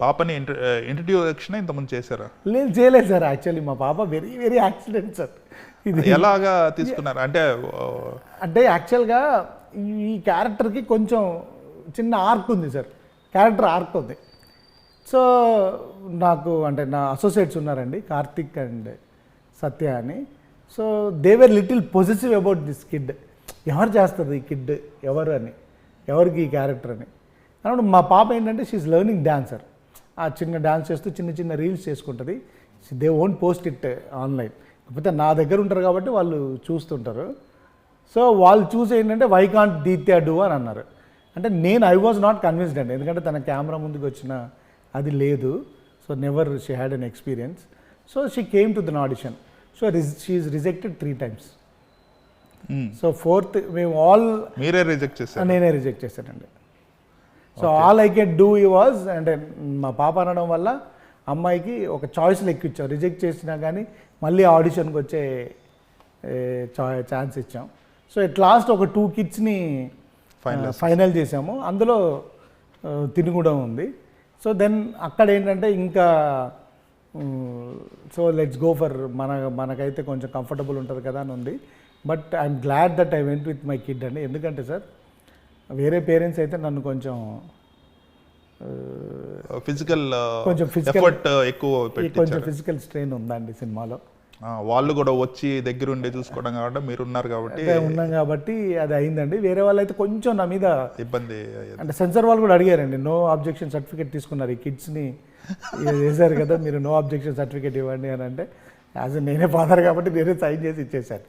పాపని ఇంట్రడ్యూక్షన్ ఇంతకుముందు చేశారా? లేదు, చేయలేదు సార్. యాక్చువల్లీ మా పాప వెరీ వెరీ యాక్సిడెంట్ సార్. ఇది ఎలాగా తీసుకున్నారు అంటే? అంటే యాక్చువల్గా ఈ క్యారెక్టర్కి కొంచెం చిన్న ఆర్క్ ఉంది సార్, క్యారెక్టర్ ఆర్క్ ఉంది. సో నాకు అంటే నా అసోసియేట్స్ ఉన్నారండి, కార్తిక్ అండ్ సత్య అని. So they were little positive about this kid. ఎవరు చేస్తారు ఈ కిడ్, ఎవరు అని, ఎవరికి ఈ క్యారెక్టర్ అని. అన్నప్పుడు మా పాప ఏంటంటే షీఈస్ లెర్నింగ్ డాన్సర్. ఆ చిన్న డాన్స్ చేస్తూ చిన్న చిన్న రీల్స్ చేసుకుంటుంది. They won't post it online, కాకపోతే నా దగ్గర ఉంటారు కాబట్టి వాళ్ళు చూస్తుంటారు. సో వాళ్ళు చూసి ఏంటంటే వై కాంట్ దీత్యా డూ అని అన్నారు. అంటే నేను ఐ వాజ్ నాట్ కన్విన్స్డ్ అండి, ఎందుకంటే తన కెమెరా ముందుకు వచ్చిన అది లేదు. So never she had an experience. So she came to the audition. So she is rejected 3 times. So 4th మేము ఆల్ మీరే రిజెక్ట్ చేశారు? నేనే రిజెక్ట్ చేశానండి. So all I can do was, అంటే మా పాప అనడం వల్ల అమ్మాయికి ఒక చాయిస్లు ఎక్కువ ఇచ్చాం. రిజెక్ట్ చేసినా కానీ మళ్ళీ ఆడిషన్కి వచ్చే ఛాన్స్ ఇచ్చాం. సో ఎట్ లాస్ట్ ఒక 2 kidsని ఫైనల్ చేసాము. అందులో తిని కూడా ఉంది. సో దెన్ అక్కడ ఏంటంటే ఇంకా సో లెట్స్ గో ఫర్ మనకైతే కొంచెం కంఫర్టబుల్ ఉంటుంది కదా అని ఉంది. But I'm glad that I went with my kid అండి. ఎందుకంటే సార్ వేరే పేరెంట్స్ అయితే నన్ను కొంచెం ఫిజికల్ ఎక్కువ కొంచెం ఫిజికల్ స్ట్రెయిన్ ఉందండి సినిమాలో. వాళ్ళు కూడా వచ్చి దగ్గరుండి చూసుకోవడం కాబట్టి మీరు ఉన్నారు కాబట్టి ఉన్నాం కాబట్టి అది అయిందండి. వేరే వాళ్ళు అయితే కొంచెం నా మీద ఇబ్బంది, అంటే సెన్సార్ వాళ్ళు కూడా అడిగారండి, నో అబ్జెక్షన్ సర్టిఫికేట్ తీసుకున్నారు. ఈ కిడ్స్ని వేశారు కదా మీరు, నో అబ్జెక్షన్ సర్టిఫికేట్ ఇవ్వండి అని. అంటే యాజ్ నేనే ఫాదర్ కాబట్టి నేనే సైన్ చేసి ఇచ్చేసాను.